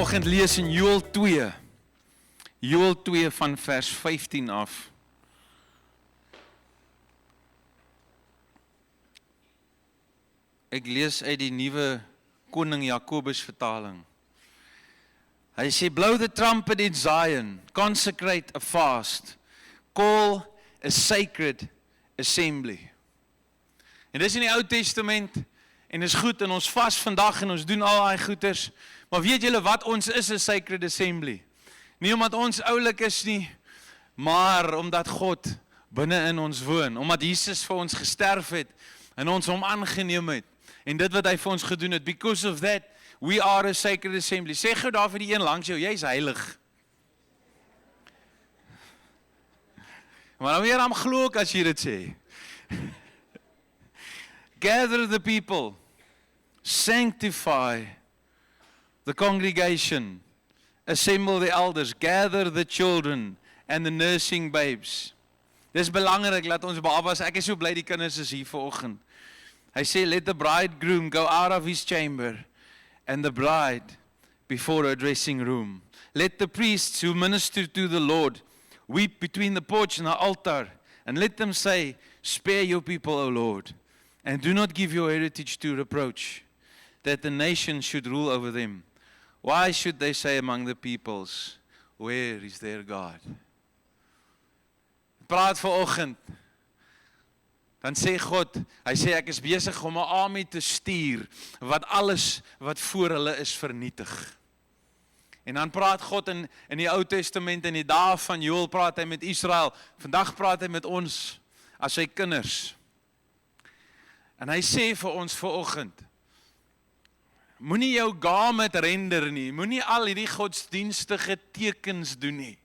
vanoggend lees in Joël 2. Joël 2 van vers 15 af. Ek lees uit die nuwe Koning Jakobus vertaling. Hy sê, blow the trumpet in Zion, consecrate a fast, call a sacred assembly. En dis in die Ou Testament, en is goed, en ons vas vandag, en ons doen al die goeders, maar weet julle wat ons is, 'n sacred assembly? Nie omdat ons oulik is nie, maar omdat God binne in ons woon, omdat Jesus vir ons gesterf het, en ons hom aangeneem het, en dit wat hy vir ons gedoen het, because of that, we are a sacred assembly. Sê gou daar vir die een langs jou, jy is heilig. Maar nou weer aan glo ek as jy dit sê. Gather the people, sanctify the congregation, assemble the elders, gather the children and the nursing babes. Dis belangrik, laat ons babas, ek is so bly die kinders is hier vanoggend. Hy sê, let the bridegroom go out of his chamber, and the bride before her dressing room. Let the priests who minister to the Lord weep between the porch and the altar, and let them say, spare your people, O Lord, and do not give your heritage to reproach, that the nations should rule over them. Why should they say among the peoples, where is their God? Praat vanoggend, dan sê God, hy sê ek is besig om 'n army te stuur, wat alles wat voor hulle is vernietig. En dan praat God in die Ou Testament, in die dae van Joël praat hy met Israel, vandag praat hy met ons, as sy kinders. En hy sê vir ons vanoggend, moenie jou garment render nie, moenie al hierdie godsdienstige tekens doen nie.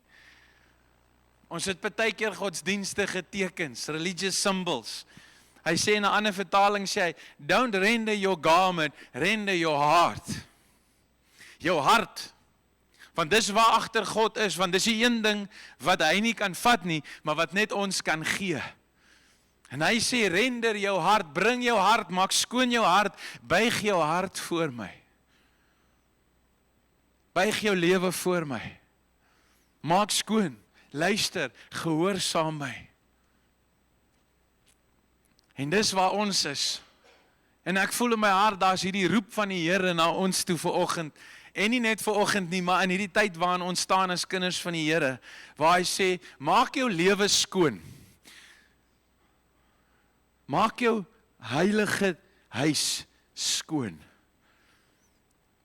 Ons het partykeer godsdienstige tekens, religious symbols. Hy sê in 'n ander vertaling sê hy, don't render your garment, render your heart. Jou hart. Want dis waar agter God is, want dis die een ding wat hy nie kan vat nie, maar wat net ons kan gee. En hy sê, render jou hart, bring jou hart, maak skoon jou hart, buig jou hart voor my. Buig jou lewe voor my. Maak skoon. Luister, gehoorsaam my. En dis waar ons is. En ek voel in my hart, daar is hierdie roep van die Here na ons toe vanoggend. En nie net vanoggend nie, maar in hierdie tyd waarin ons staan as kinders van die Here, waar hy sê, maak jou lewe skoon. Maak jou heilige huis skoon.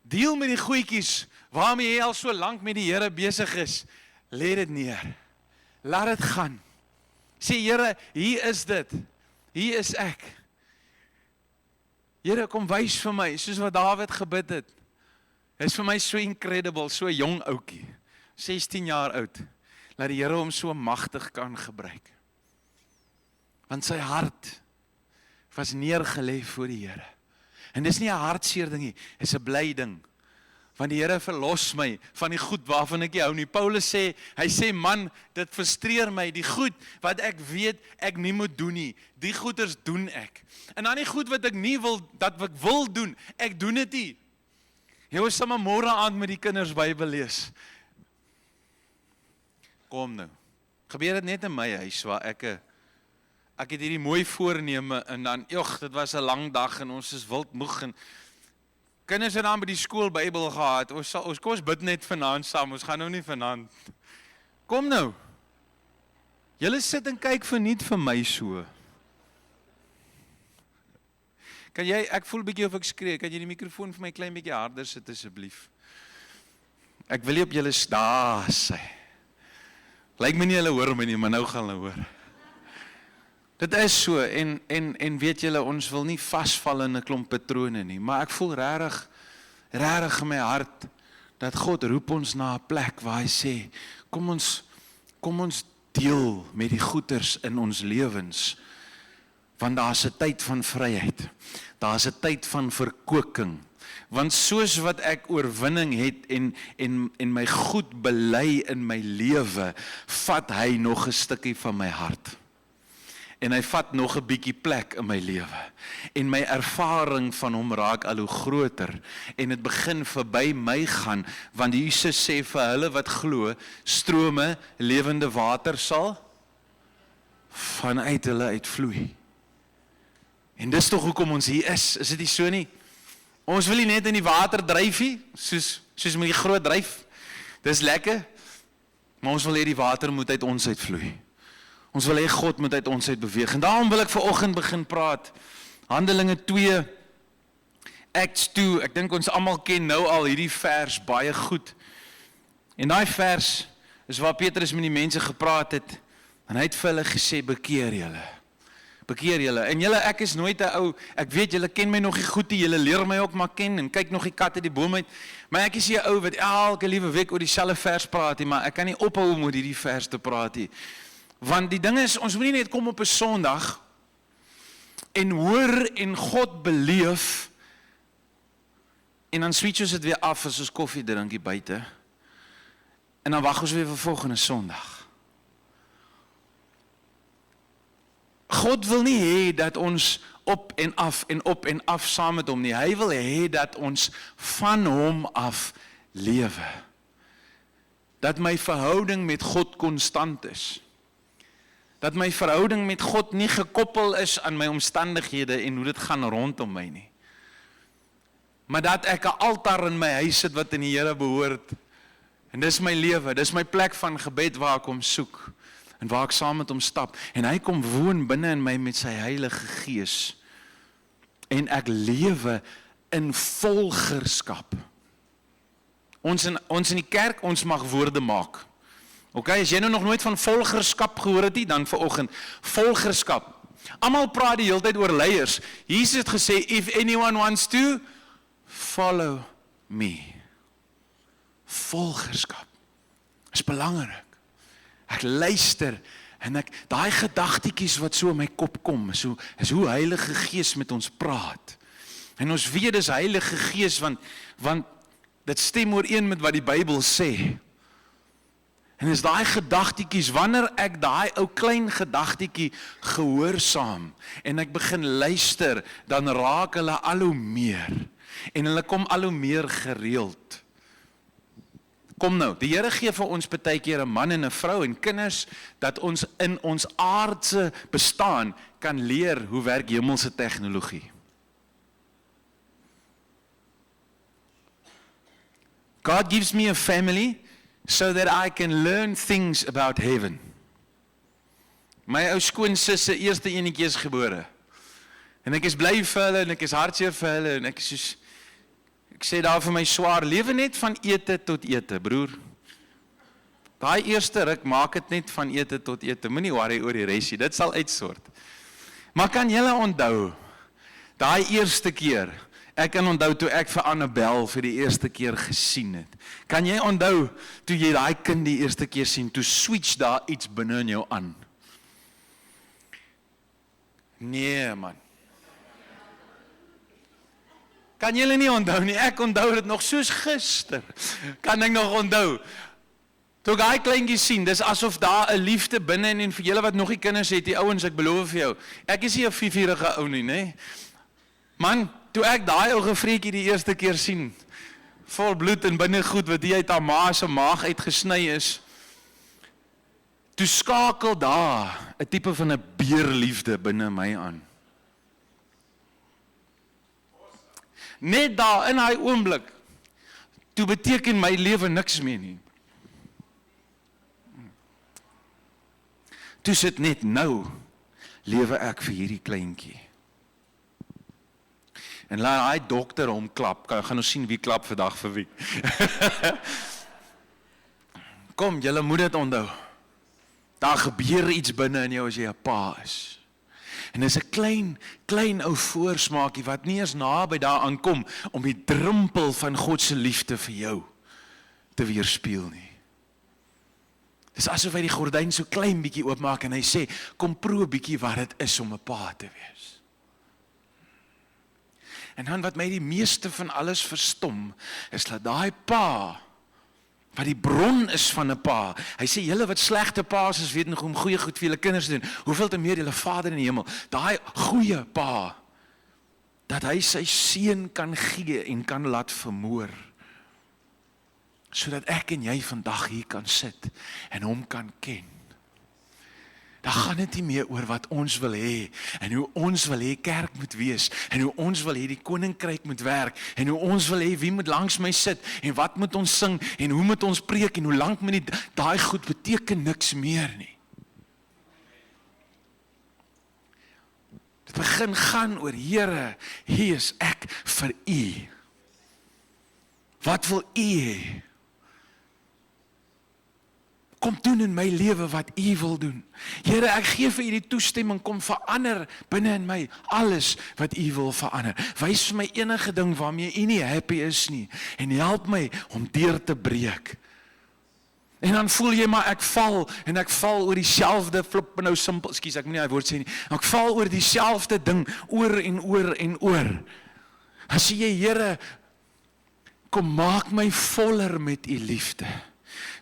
Deel met die goedjies, waarmee jy al so lank met die Here besig is. Lê dit neer. Laat dit gaan. Sê, Here, hier is dit. Hier is ek. Here, kom wys vir my, soos wat Dawid gebid het. Hy is vir my so incredible, so jong oukie. 16 jaar oud. Laat die Here hom so magtig kan gebruik. Want sy hart was neergelê voor die Here. En dis nie 'n hartseer ding nie, dis 'n bly ding. Want die Here verlos my van die goed waarvan ek nie hou nie. Paulus sê, hy sê, man, dit frustreer my, die goed wat ek weet ek nie moet doen nie, die goeders doen ek. En dan die goed wat ek nie wil, dat ek wil doen, ek doen dit nie. Jy was sommer môre aand met die kinders Bybel lees. Kom nou, gebeur dit net in my huis, waar ek het hierdie mooi voorneme, en dan, dit was 'n lang dag, en ons is wild moeg, en kinders het dan by die skool Bybel gehad, ons bid net vanaand saam, ons gaan nou nie vanaand. Kom nou, julle sit en kyk verniet vir my so. Kan jy, ek voel 'n bietjie of ek skree, kan jy die mikrofoon vir my klein bietjie harder sit asseblief? Ek wil nie op julle daar sê. Lyk my nie hulle hoor my nie, maar nou gaan hulle hoor. Dit is so, en weet julle, ons wil nie vasval in 'n klomp patrone nie, maar ek voel regtig in my hart, dat God roep ons na 'n plek waar hy sê, kom ons deel met die goeders in ons lewens, want daar is 'n tyd van vryheid, daar is 'n tyd van verkoking, want soos wat ek oorwinning het, en my goed bely in my lewe, vat hy nog 'n stukkie van my hart. En hy vat nog 'n bietjie plek in my lewe. En my ervaring van hom raak al hoe groter. En dit begin verby my gaan, want Jesus sê vir hulle wat glo, strome lewende water sal vanuit hulle uitvloei. En dis tog hoekom ons hier is dit nie so nie? Ons wil nie net in die water dryf nie, soos met die groot dryf. Dis lekker, maar ons wil hê die water moet uit ons uitvloei. Ons wil hê God moet uit ons uit beweeg. En daarom wil ek vanoggend begin praat. Handelinge 2, Acts 2, ek dink ons almal ken nou al hierdie vers baie goed. En daai vers is waar Petrus met die mense gepraat het, en hy het vir hulle gesê, bekeer julle. Bekeer julle. En julle, ek is nooit 'n ou, ek weet julle ken my nog nie goed nie, julle leer my ook maar ken, en kyk nog die kat uit die boom uit, maar ek is hier 'n ou wat elke liewe week oor dieselfde vers praat nie, maar ek kan nie ophou om oor hierdie vers te praat nie. Want die ding is, ons moet nie net kom op 'n Sondag, en hoor en God beleef, en dan switch ons dit weer af as ons koffie drink hier buite, en dan wag ons weer vir volgende Sondag. God wil nie hê dat ons op en af saam met hom nie. Hy wil hê dat ons van hom af lewe. Dat my verhouding met God konstant is. Dat my verhouding met God nie gekoppel is aan my omstandighede en hoe dit gaan rondom my nie. Maar dat ek 'n altaar in my huis het wat in die Here behoort. En dis my lewe, dis my plek van gebed waar ek hom soek. En waar ek saam met hom stap, en hy kom woon binne in my met sy Heilige Gees, en ek lewe in volgerskap. Ons in die kerk, ons mag woorde maak. Okay, as jy nou nog nooit van volgerskap gehoor het nie, dan vanoggend, volgerskap. Almal praat die hele tyd oor leiers. Jesus het gesê, if anyone wants to, follow me. Volgerskap is belangrik. Ek luister, en daai gedagtetjies wat so in my kop kom, is hoe Heilige Gees met ons praat. En ons weet dis Heilige Gees, want dit stem ooreen met wat die Bybel sê. En is daai gedagtetjies, wanneer ek daai ou klein gedagtetjie gehoorsaam, en ek begin luister, dan raak hulle al hoe meer, en hulle kom al hoe meer gereeld. Kom nou, die Here gee vir ons baie keer 'n man en 'n vrou en kinders, dat ons in ons aardse bestaan kan leer hoe werk hemelse tegnologie. God gives me a family so that I can learn things about heaven. My ou skoonsis se eerste enetjie is gebore. En ek is bly vir hulle, en ek is hartseer vir hulle, en ek sê daar vir my swaar, lewe net van ete tot ete, broer. Daai eerste ruk, maak dit net van ete tot ete, moenie worry oor die resie, dit sal uitsort. Maar kan julle onthou, daai eerste keer, ek kan onthou toe ek vir Annabel vir die eerste keer gesien het. Kan jy onthou, toe jy daai kind die eerste keer sien, toe switch daar iets binne in jou aan? Nee, man. Kan julle nie onthou nie, ek onthou dit nog soos gister, kan ek nog onthou. Toe ek daai kleintjie sien, dis asof daar 'n liefde binne, en vir julle wat nog nie kinders het, die ouens, ek beloof vir jou, ek is nie 'n viervierige ou nie, nee. Man, toe ek daai ou gevreetjie die eerste keer sien, vol bloed en binnegoed wat die uit haar ma se maag uitgesny is, toe skakel daar 'n tipe van 'n beerliefde binne my aan. Net daar in daai oomblik, toe beteken my lewe niks meer nie. Toe sit net nou, lewe ek vir hierdie kleintjie. En laat daai dokter hom klap, gaan ons sien wie klap vandag vir wie. Kom, julle moet dit onthou. Daar gebeur iets binne in jou as jy 'n pa is. En dis 'n klein ou voorsmaakie wat nie eens naby daaraan kom om die drempel van God se liefde vir jou te weerspieël nie. Dis asof hy die gordyn so klein bietjie oopmaak en hy sê, kom proe bietjie wat dit is om 'n pa te wees. En dan wat my die meeste van alles verstom, is dat daai pa wat die bron is van 'n pa. Hy sê, julle wat slegte pa's is, weet nog hoe om goeie goed vir julle kinders te doen, hoeveel te meer julle Vader in die hemel, daai goeie pa, dat hy sy seun kan gee en kan laat vermoor, sodat ek en jy vandag hier kan sit en hom kan ken. Dan gaan dit nie meer oor wat ons wil hê en hoe ons wil hê kerk moet wees en hoe ons wil hê die koninkryk moet werk en hoe ons wil hê wie moet langs my sit en wat moet ons sing en hoe moet ons preek en hoe lank moet daai goed beteken niks meer nie. Dit begin gaan oor Here, hier is ek vir U. Wat wil U hê? Kom doen in my lewe wat U wil doen. Here, ek gee vir U die toestemming, kom verander binne in my alles wat U wil verander. Wys vir my enige ding waarmee U nie happy is nie en help my om deur te breek. En dan voel jy maar ek val oor dieselfde flip nou simpel, ekskuus, ek moet nie daai woord sê nie. Ek val oor dieselfde ding oor en oor en oor. Dan sê jy, Here, kom maak my voller met U liefde.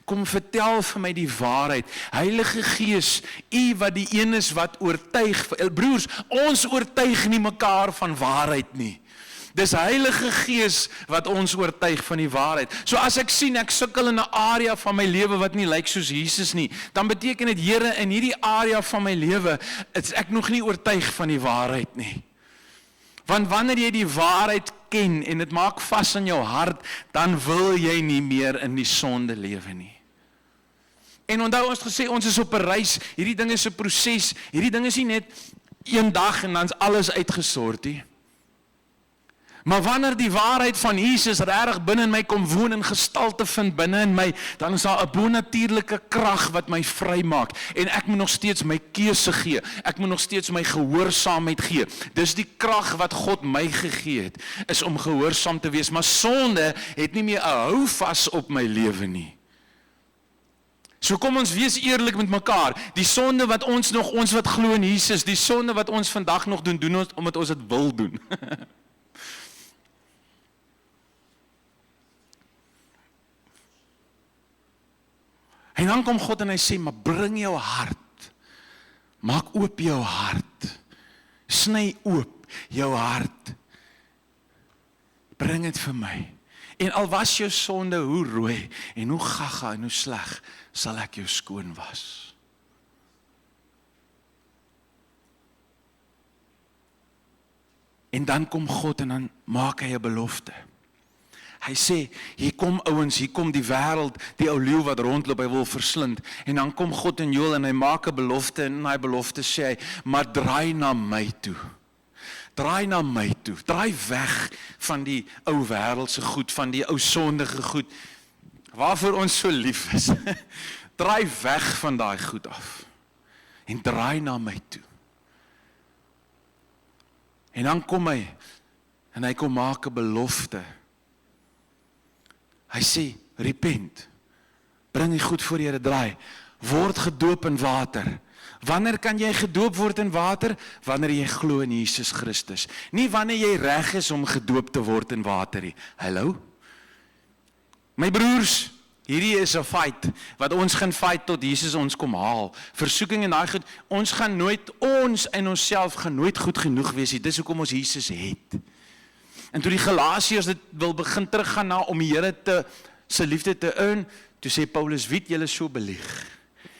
Kom vertel vir my die waarheid. Heilige Gees, U wat die een is wat oortuig. Broers, ons oortuig nie mekaar van waarheid nie. Dis Heilige Gees wat ons oortuig van die waarheid. So as ek sien ek sukkel in 'n area van my lewe wat nie lyk soos Jesus nie, dan beteken dit, Here, in hierdie area van my lewe is ek nog nie oortuig van die waarheid nie. Want wanneer jy die waarheid ken en dit maak vas in jou hart, dan wil jy nie meer in die sonde lewe nie. En onthou ons gesê, ons is op 'n reis, hierdie ding is 'n proses, hierdie ding is nie net een dag en dan is alles uitgesort nie. Maar wanneer die waarheid van Jesus regtig binne in my kom woon en gestalte vind binne in my, dan is daar 'n bonatuurlike krag wat my vrymaak en ek moet nog steeds my keuse gee. Ek moet nog steeds my gehoorsaamheid gee. Dis die krag wat God my gegee het, is om gehoorsaam te wees, maar sonde het nie meer 'n houvas op my lewe nie. So kom ons wees eerlik met mekaar. Die sonde wat ons wat glo in Jesus, die sonde wat ons vandag nog doen ons omdat ons dit wil doen. En dan kom God en hy sê, maar bring jou hart, maak oop jou hart, sny oop jou hart, bring dit vir my, en al was jou sonde hoe rooi, en hoe gaga en hoe sleg, sal ek jou skoon was. En dan kom God en dan maak hy 'n belofte. Hy sê, hier kom ouens, hier kom die wêreld, die ou leeu wat rondloop, hy wil verslind. En dan kom God in Joël en hy maak 'n belofte en in hy belofte sê hy, maar draai na my toe. Draai na my toe. Draai weg van die ou wêreldse goed, van die ou sondige goed, waarvoor ons so lief is. Draai weg van daai goed af. En draai na my toe. En dan kom hy, en hy kom maak 'n belofte. Hy sê, repent, bring die goed voor die Here, draai, word gedoop in water. Wanneer kan jy gedoop word in water? Wanneer jy glo in Jesus Christus. Nie wanneer jy reg is om gedoop te word in water nie. Hallo? My broers, hierdie is 'n fight, wat ons gaan fight tot Jesus ons kom haal. Versoeking en daai goed, ons en onsself gaan nooit goed genoeg wees nie. Dis hoekom ons Jesus het. En toe die Galasiërs dit wil begin teruggaan na om die Here se liefde te earn, toe sê Paulus, wie het julle so belieg,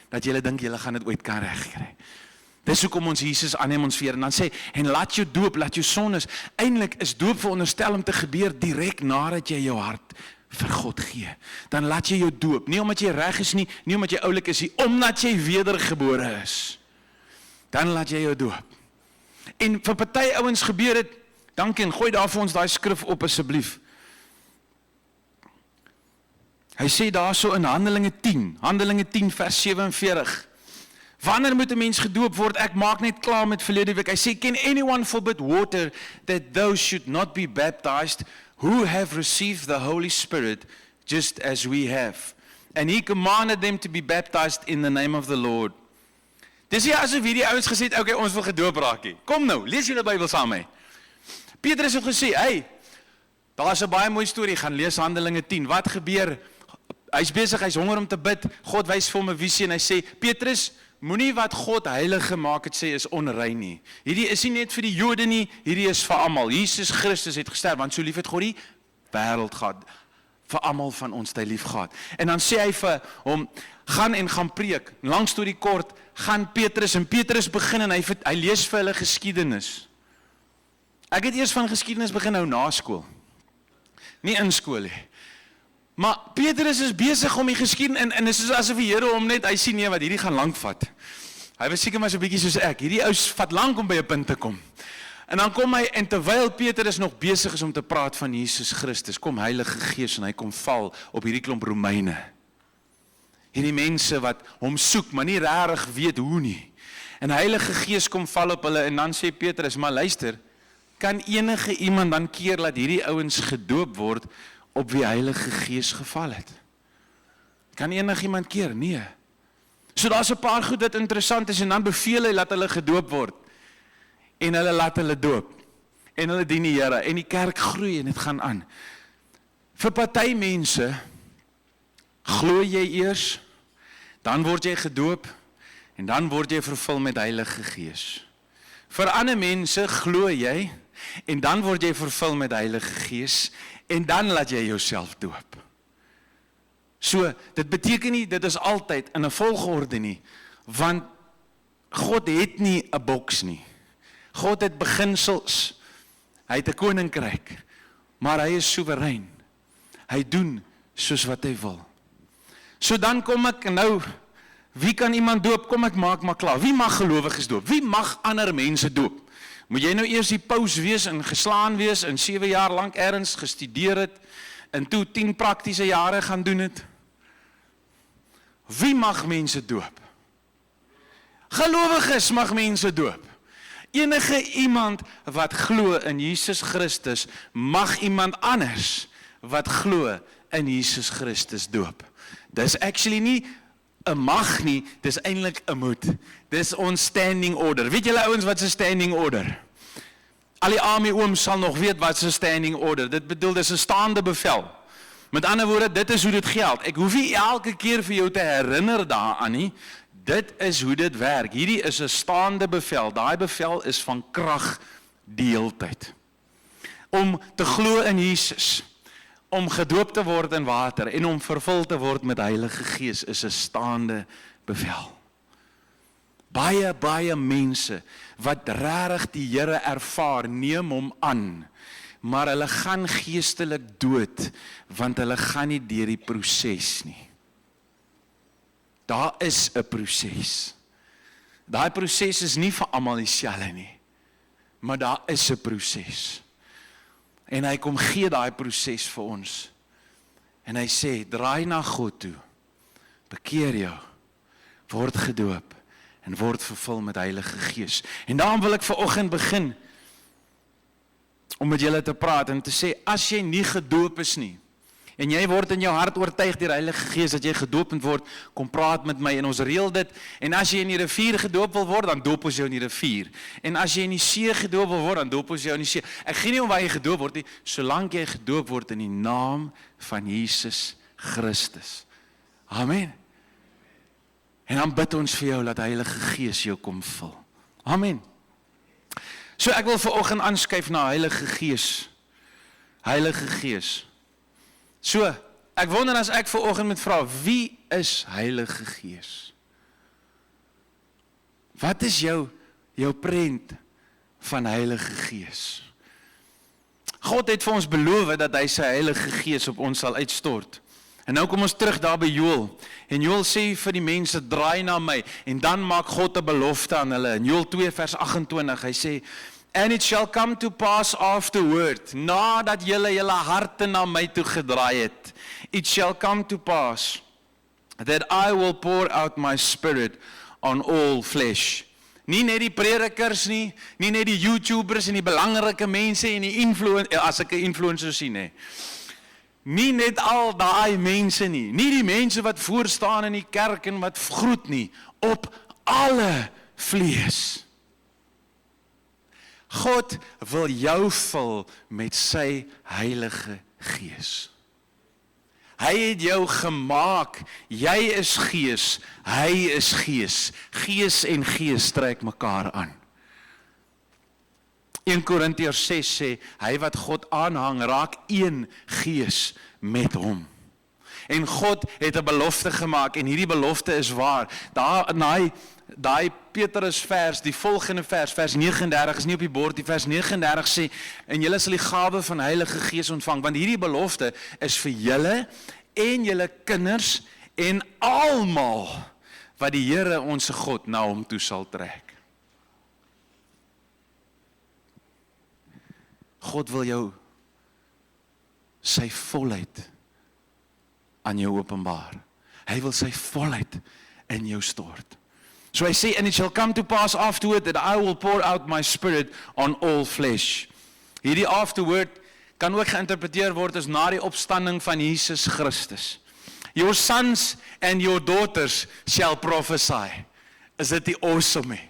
dat julle dink julle gaan dit ooit kan regkry. Dis hoekom ons Jesus aanneem ons weer, en dan sê, en laat jou doop, laat jou sondes, eintlik is doop veronderstel om te gebeur direk nadat jy jou hart vir God gee. Dan laat jy jou doop, nie omdat jy reg is nie, nie omdat jy oulik is nie, omdat jy wedergebore is. Dan laat jy jou doop. En vir party ouens gebeur dit, dankie, en gooi daar vir ons daai skrif op asseblief. Hy sê daar so in Handelinge 10 vers 47. Wanneer moet 'n mens gedoop word? Ek maak net klaar met verlede week. Hy sê, can anyone forbid water that those should not be baptized who have received the Holy Spirit just as we have? And he commanded them to be baptized in the name of the Lord. Dis nie asof hierdie ouens gesê het, okay, ons wil gedoop raak nie. Kom nou, lees julle Bybel saam met my. Petrus het gesê, hey, daar is 'n baie mooi storie, gaan lees Handelinge 10. Wat gebeur? Hy's besig, hy's honger om te bid. God wys vir hom 'n visie en hy sê, Petrus, moenie wat God heilig gemaak het sê is onrein nie. Hierdie is nie net vir die Jode nie, hierdie is vir almal. Jesus Christus het gesterf, want so lief het God die wêreld gehad, vir almal van ons hy lief gehad. En dan sê hy vir hom, gaan preek. Lang storie kort, gaan Petrus, en Petrus begin en hy lees vir hulle geskiedenis. Ek het eers van geskiedenis begin hou na skool. Nie in skool nie. Maar Petrus is besig om die geskiedenis, en dit is asof die Here hom net, hy sien nee, wat hierdie gaan lank vat. Hy was seker maar so 'n bietjie soos ek. Hierdie ou vat lank om by 'n punt te kom. En dan kom hy, en terwyl Petrus nog besig is om te praat van Jesus Christus, kom Heilige Gees en hy kom val op hierdie klomp Romeine. Hierdie mense wat hom soek, maar nie regtig weet hoe nie. En Heilige Gees kom val op hulle, en dan sê Petrus, maar luister, kan enige iemand dan keer dat hierdie ouens gedoop word op wie Heilige Gees geval het? Kan enige iemand keer? Nee. So daar's 'n paar goed wat interessant is, en dan beveel hy dat hulle gedoop word. En hulle laat hulle doop. En hulle dien die Here, en die kerk groei en dit gaan aan. Vir party mense, glo jy eers, dan word jy gedoop, en dan word jy vervul met Heilige Gees. Vir ander mense glo jy, en dan word jy vervul met Heilige Gees, en dan laat jy jouself doop. So, dit beteken nie, dit is altyd in 'n volgorde nie, want God het nie 'n boks nie. God het beginsels, hy het 'n koninkryk, maar hy is soewerein. Hy doen soos wat hy wil. So dan kom ek, en nou, wie kan iemand doop? Kom ek maak maar klaar. Wie mag gelowiges doop? Wie mag ander mense doop? Moet jy nou eers die paus wees en geslaan wees en 7 jaar lank ergens gestudeer het en toe 10 praktiese jare gaan doen het? Wie mag mense doop? Gelowiges mag mense doop. Enige iemand wat glo in Jesus Christus mag iemand anders wat glo in Jesus Christus doop. Dis actually nie 'n mag nie, dis eintlik 'n moet. Dis ons standing order. Weet julle ouens wat 'n standing order? Al die army ooms sal nog weet wat 'n standing order. Dit bedoel dis 'n staande bevel. Met ander woorde, dit is hoe dit geld. Ek hoef nie elke keer vir jou te herinner daaraan nie. Dit is hoe dit werk. Hierdie is 'n staande bevel. Daai bevel is van krag die heeltyd. Om te glo in Jesus, om gedoop te word in water en om vervul te word met Heilige Gees is 'n staande bevel. Baie mense wat regtig die Here ervaar, neem hom aan, maar hulle gaan geestelik dood, want hulle gaan nie deur die proses nie. Daar is 'n proses. Daai proses is nie vir almal dieselfde nie, maar daar is 'n proses. En hy kom gee daai proses vir ons. En hy sê, draai na God toe, bekeer jou, word gedoop, en word vervul met Heilige Gees. En daarom wil ek vanoggend begin, om met julle te praat, en te sê, as jy nie gedoop is nie, en jy word in jou hart oortuig deur die Heilige Gees, dat jy gedoop moet word, kom praat met my, en ons reël dit, en as jy in die rivier gedoop wil word, dan doop ons jou in die rivier, en as jy in die see gedoop wil word, dan doop ons jou in die see. Ek gee nie om waar jy gedoop word nie, solank jy gedoop word in die naam van Jesus Christus. Amen. En dan bid ons vir jou, dat die Heilige Gees jou kom vul. Amen. So ek wil vanoggend aanskuif na Heilige Gees. Heilige Gees. So, ek wonder as ek vanoggend moet vra, wie is Heilige Gees? Wat is jou prent van Heilige Gees? God het vir ons beloof dat hy sy Heilige Gees op ons sal uitstort. En nou kom ons terug daar by Joël. En Joël sê vir die mense, draai na my. En dan maak God 'n belofte aan hulle. In Joël 2 vers 28, hy sê, and it shall come to pass afterward, nadat julle harte na my toe gedraai het, it shall come to pass, that I will pour out my spirit on all flesh. Nie net die predikers nie net die YouTubers en die belangrike mense en die as ek 'n influencer sien nie. Nie net al daai mense nie die mense wat voor staan in die kerk en wat groet nie, op alle vlees. God wil jou vul met sy Heilige Gees. Hy het jou gemaak. Jy is gees, hy is gees. Gees en gees trek mekaar aan. 1 Korintiërs 6 sê, hy wat God aanhang, raak een gees met hom. En God het 'n belofte gemaak, en hierdie belofte is waar. Daar in daai Petrus vers, die volgende vers 39, is nie op die bord, die vers 39 sê, en julle sal die gawe van Heilige Gees ontvang, want hierdie belofte is vir julle, en julle kinders, en almal, wat die Here ons God na hom toe sal trek. God wil jou sy volheid aan jou openbaar. Hy wil sy volheid in jou stort. So hy sê, and it shall come to pass afterward that I will pour out my spirit on all flesh. Hierdie afterward kan ook geïnterpreteer word as na die opstanding van Jesus Christus. Your sons and your daughters shall prophesy. Is dit nie awesome nie?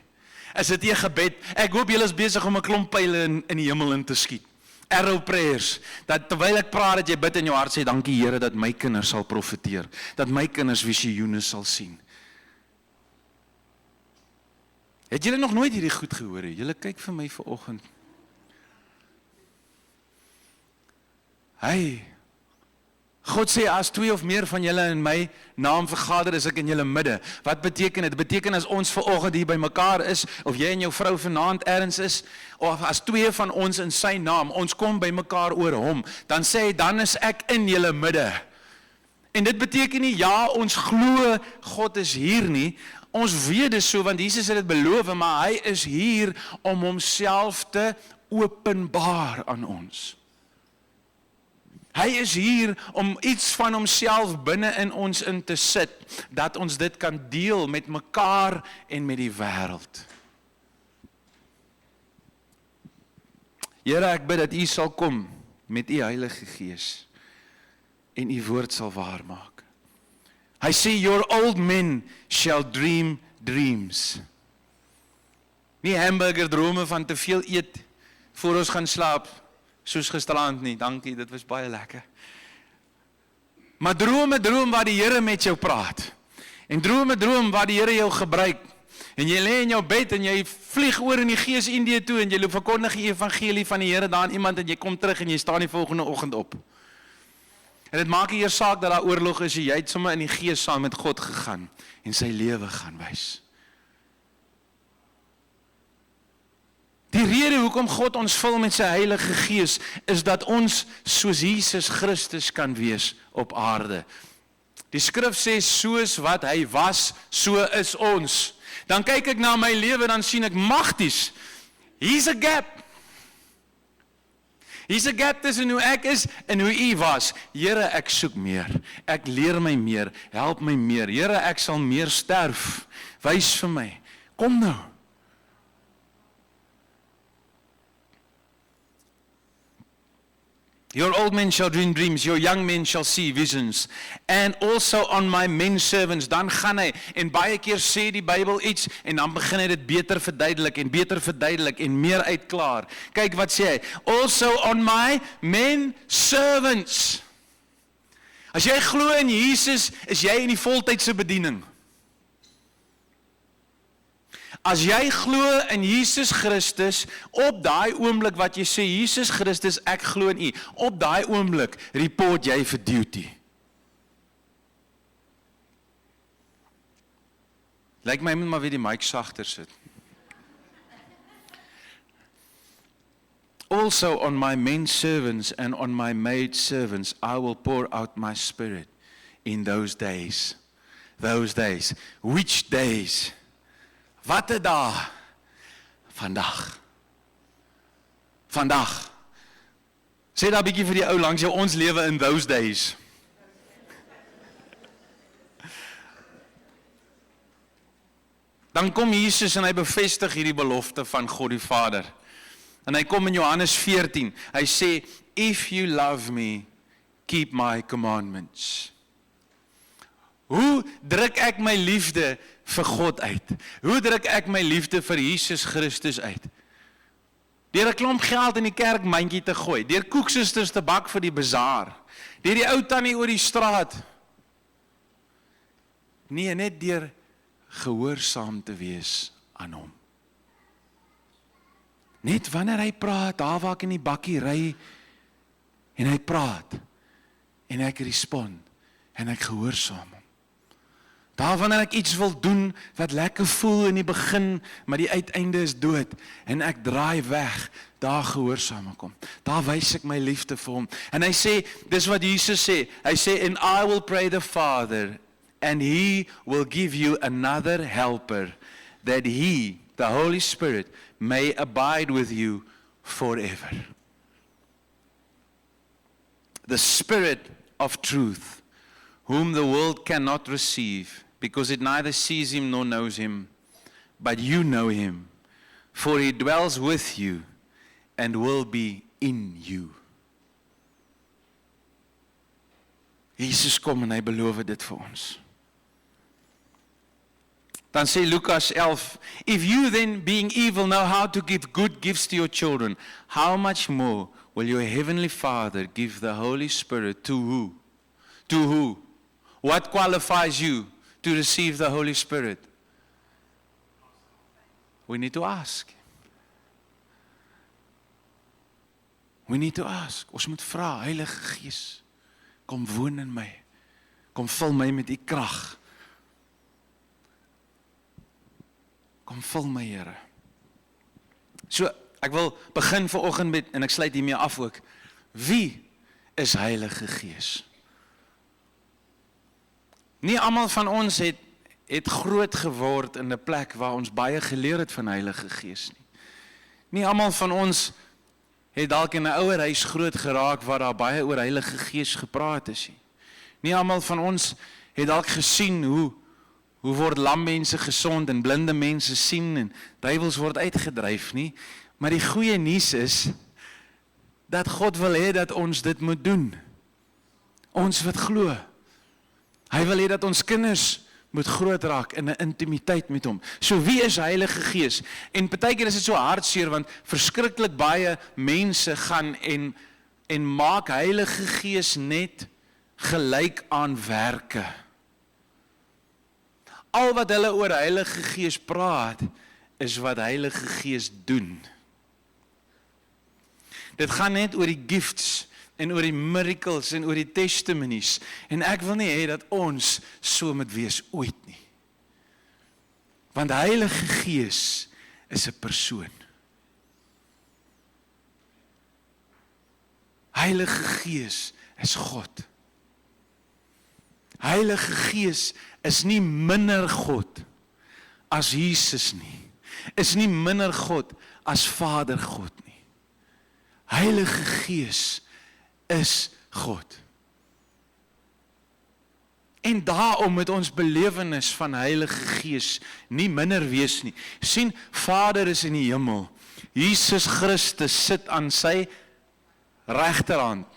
Is dit nie 'n gebed? Ek hoop julle is besig om 'n klomp pyle in die hemel in te skiet. Arrow prayers, dat terwyl ek praat, dat jy bid in jou hart, sê, dankie Here, dat my kinders sal profeteer, dat my kinders visioene sal sien. Het julle nog nooit hierdie goed gehoor nie? Julle kyk vir my vanoggend. God sê, as 2 of meer van julle in my naam vergader, is ek in julle midde. Wat beteken dit? Dit beteken as ons vanoggend hier by mekaar is, of jy en jou vrou vanaand ergens is, of as 2 van ons in sy naam, ons kom by mekaar oor hom, dan sê hy, dan is ek in julle midde. En dit beteken nie, ja, ons glo God is hier nie, ons weet dit so, want Jesus het dit beloof, maar hy is hier om homself te openbaar aan ons. Hy is hier om iets van homself binne in ons in te sit, dat ons dit kan deel met mekaar en met die wêreld. Here, ek bid dat U sal kom met U Heilige Gees en U woord sal waar maak. Hy sê, your old men shall dream dreams. Nie hamburger drome van te veel eet voor ons gaan slaap, soos gisterand nie, dankie, dit was baie lekker. Maar droom waar die Here met jou praat. En droom waar die Here jou gebruik. En jy lê in jou bed en jy vlieg oor in die Gees Indië toe en jy loop verkondig die evangelie van die Here daar aan iemand en jy kom terug en jy staan die volgende oggend op. En dit maak nie eers saak dat daar oorlog is, jy het sommer in die Gees saam met God gegaan en sy lewe gaan wys. Die rede hoekom God ons vul met sy Heilige Gees is dat ons soos Jesus Christus kan wees op aarde. Die skrif sê, soos wat hy was, so is ons. Dan kyk ek na my lewe, dan sien ek magties. Hier's 'n gap. Hier's 'n gap tussen hoe ek is en hoe U was. Here, ek soek meer. Ek leer my meer. Help my meer. Here, ek sal meer sterf. Wys vir my. Kom nou. Your old men shall dream dreams, your young men shall see visions. And also on my men servants, dan gaan hy, en baie keer sê die Bybel iets, en dan begin hy dit beter verduidelik, en meer uitklaar. Kyk wat sê hy, also on my men servants. As jy glo in Jesus, is jy in die voltydse bediening. As jy glo in Jesus Christus, op daai oomblik wat jy sê, Jesus Christus, ek glo in U, op daai oomblik report jy vir duty. Lyk my moet maar weer die mic sagter sit. Also on my men servants and on my maid servants, I will pour out my spirit in those days. Those days. Which days? Wat 'n dag? Vandag. Vandag. Sê daar 'n bietjie vir die ou langs jou, ons lewe in those days. Dan kom Jesus en hy bevestig hierdie belofte van God die Vader. En hy kom in Johannes 14. Hy sê, if you love me, keep my commandments. Hoe druk ek my liefde vir God uit? Hoe druk ek my liefde vir Jesus Christus uit? Deur 'n klomp geld in die kerkmandjie te gooi, deur koeksisters te bak vir die bazaar, deur die ou tannie oor die straat. Nee, net deur gehoorsaam te wees aan hom. Net wanneer hy praat, daar waar ek in die bakkie ry, en hy praat, en ek respond, en ek gehoorsaam hom. Daar wanneer ek iets wil doen, wat lekker voel in die begin, maar die uiteinde is dood, en ek draai weg, daar gehoorsaam ek hom. Daar wys ek my liefde vir hom. En hy sê, dis wat Jesus sê, hy sê, and I will pray the Father, and He will give you another helper, that He, the Holy Spirit, may abide with you forever. The Spirit of truth, whom the world cannot receive, because it neither sees Him nor knows Him, but you know Him, for He dwells with you and will be in you. Jesus kom en hy beloof dit vir ons. Dan sê Lukas 11, if you then, being evil, know how to give good gifts to your children, how much more will your heavenly Father give the Holy Spirit to who? To who? What qualifies you to receive the Holy Spirit? We need to ask. We need to ask. Ons moet vra, Heilige Gees, kom woon in my. Kom vul my met U krag. Kom vul my, Here. So, ek wil begin vanoggend met, en ek sluit hiermee af ook, wie is Heilige Gees? Nie almal van ons het groot geword in 'n plek waar ons baie geleer het van Heilige Gees nie. Nie almal van ons het dalk in 'n ouerhuis groot geraak waar daar baie oor Heilige Gees gepraat is nie. Nie almal van ons het dalk gesien hoe word lam mense gesond en blinde mense sien en duiwels word uitgedryf nie. Maar die goeie nuus is dat God wil hê dat ons dit moet doen. Ons wat glo. Hy wil hê dat ons kinders moet groot raak in 'n intimiteit met hom. So wie is Heilige Gees? En partykeer is dit so hartseer want verskriklik baie mense gaan en maak Heilige Gees net gelyk aan werke. Al wat hulle oor Heilige Gees praat, is wat Heilige Gees doen. Dit gaan net oor die gifts en oor die miracles en oor die testimonies. En ek wil nie hê dat ons so moet wees ooit nie. Want Heilige Gees is 'n persoon. Heilige Gees is God. Heilige Gees is nie minder God as Jesus nie. Is nie minder God as Vader God nie. Heilige Gees is God. En daarom moet ons belewenis van Heilige Gees nie minder wees nie. Sien, Vader is in die hemel. Jesus Christus sit aan sy regterhand.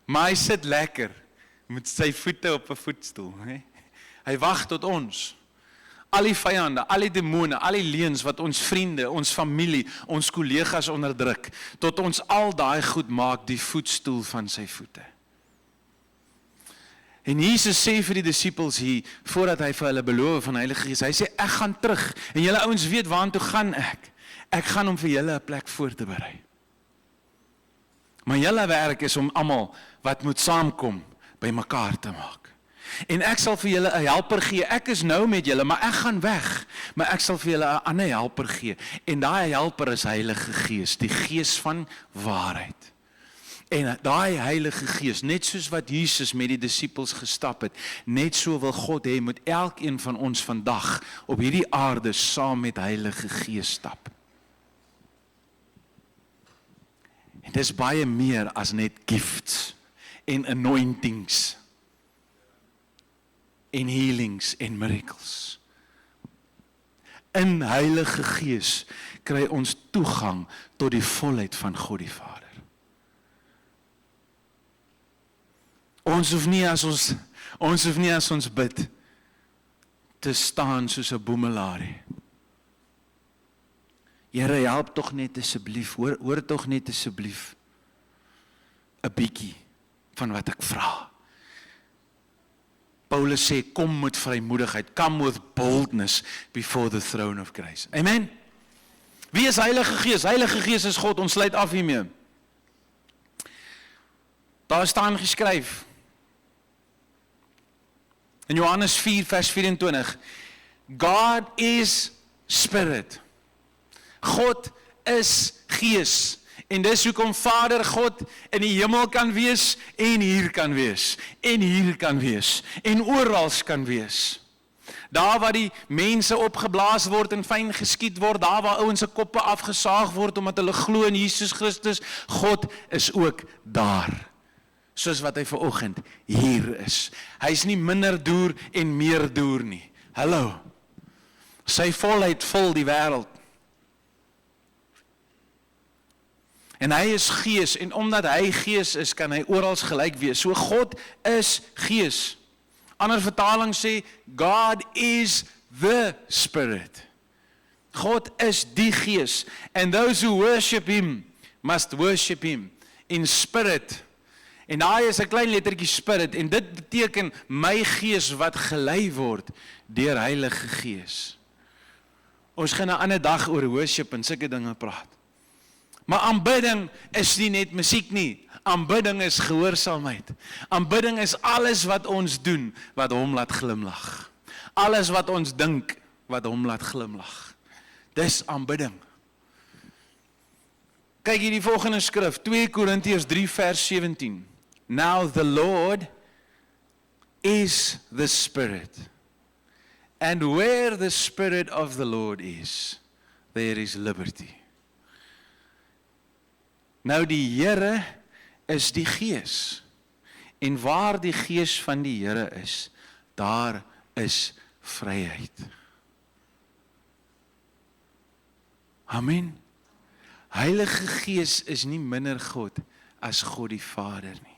Maar hy sit lekker met sy voete op 'n voetstoel. Hy wag tot ons. Al die vyande, al die demone, al die leuns wat ons vriende, ons familie, ons kollegas onderdruk, tot ons al daai goed maak die voetstoel van sy voete. En Jesus sê vir die disippels hier, voordat hy vir hulle beloof van Heilige Gees, hy sê, ek gaan terug, en julle ouens weet waartoe gaan ek. Ek gaan om vir julle 'n plek voor te berei. Maar julle werk is om almal wat moet saamkom, by mekaar te maak. En ek sal vir julle 'n helper gee. Ek is nou met julle, maar ek gaan weg. Maar ek sal vir julle 'n ander helper gee. En daai helper is Heilige Gees, die Gees van waarheid. En daai Heilige Gees, net soos wat Jesus met die disippels gestap het, net so wil God hê moet elkeen van ons vandag op hierdie aarde saam met Heilige Gees stap. En dis baie meer as net gifts en anointings en healings en miracles. In Heilige Gees kry ons toegang tot die volheid van God die Vader. Ons hoef nie as ons bid te staan soos 'n boemelaar nie. Here, help tog net asseblief, hoor tog net asseblief 'n bietjie van wat ek vra. Paulus sê, kom met vrymoedigheid, come with boldness before the throne of grace. Amen? Wie is Heilige Gees? Heilige Gees is God, ons sluit af hiermee. Daar staan geskryf, in Johannes 4 vers 24, God is Spirit. God is Gees. En dis hoekom Vader God in die hemel kan wees, en hier kan wees, en hier kan wees, en orals kan wees. Daar waar die mense opgeblaas word en fyn geskiet word, daar waar ouens se koppe afgesaag word omdat hulle glo in Jesus Christus, God is ook daar. Soos wat hy vanoggend hier is. Hy is nie minder doer en meer doer nie. Hallo. Sy volheid vul die wêreld. En hy is Gees, en omdat hy Gees is, kan hy oral gelyk wees. So God is Gees. Ander vertaling sê, God is the Spirit. God is die Gees. And those who worship Him, must worship Him in spirit. En daai is 'n klein lettertjie spirit, en dit beteken my gees wat gelei word deur Heilige Gees. Ons gaan 'n ander dag oor worship en sulke dinge praat. Maar aanbidding is nie net musiek nie. Aanbidding is gehoorsaamheid. Aanbidding is alles wat ons doen, wat hom laat glimlag. Alles wat ons dink, wat hom laat glimlag. Dis aanbidding. Kyk hier die volgende skrif, 2 Korintiërs 3 vers 17. Now the Lord is the Spirit. And where the Spirit of the Lord is, there is liberty. Nou die Here is die Gees. En waar die Gees van die Here is, daar is vryheid. Amen. Heilige Gees is nie minder God as God die Vader nie.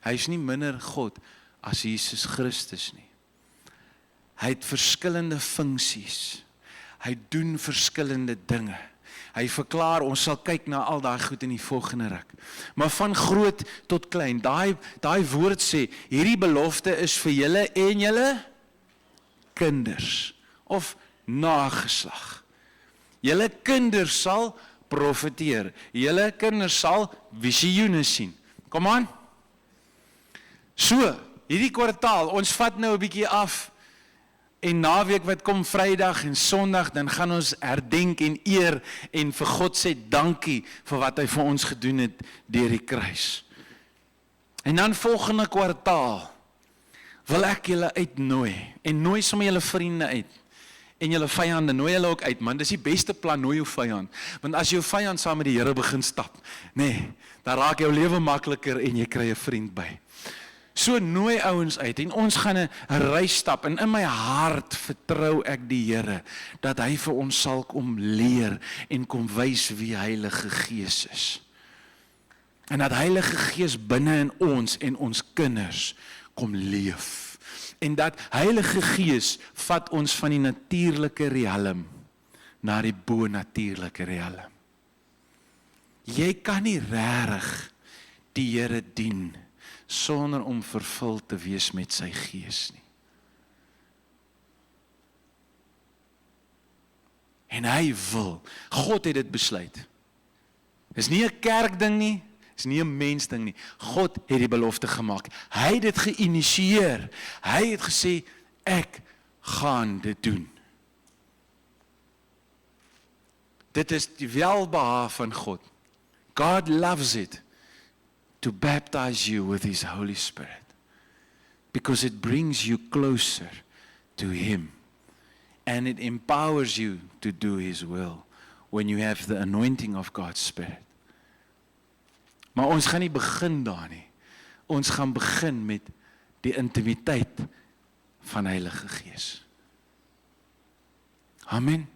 Hy is nie minder God as Jesus Christus nie. Hy het verskillende funksies. Hy doen verskillende dinge. Hy verklaar, ons sal kyk na al daai goed in die volgende ruk. Maar van groot tot klein, daai woord sê, hierdie belofte is vir julle en julle kinders, of nageslag. Julle kinders sal profeteer, julle kinders sal visioene sien. Kom aan. So, hierdie kwartaal, ons vat nou 'n bietjie af, en naweek wat kom Vrydag en Sondag, dan gaan ons herdenk en eer en vir God sê dankie vir wat hy vir ons gedoen het deur die kruis. En dan volgende kwartaal wil ek julle uitnooi, en nooi sommer julle vriende uit, en julle vyande, nooi hulle ook uit, man, dis die beste plan, nooi jou vyand, want as jou vyand saam met die Here begin stap, dan raak jou lewe makliker en jy kry 'n vriend by. So nooi ouens uit, en ons gaan 'n reis stap, en in my hart vertrou ek die Here, dat hy vir ons sal kom leer, en kom wys wie Heilige Gees is. En dat Heilige Gees binne in ons en ons kinders kom leef. En dat Heilige Gees vat ons van die natuurlike riem na die bo-natuurlike riem. Jy kan nie regtig die Here dien sonder om vervul te wees met sy Gees nie. En hy wil, God het dit besluit. Dis nie 'n kerkding nie, dis nie 'n mensding nie. God het die belofte gemaak. Hy het dit geïnisieer. Hy het gesê, ek gaan dit doen. Dit is die welbehae van God. God loves it to baptize you with His Holy Spirit, because it brings you closer to Him, and it empowers you to do His will when you have the anointing of God's Spirit. Maar ons gaan nie begin daar nie. Ons gaan begin met die intimiteit van Heilige Gees. Amen.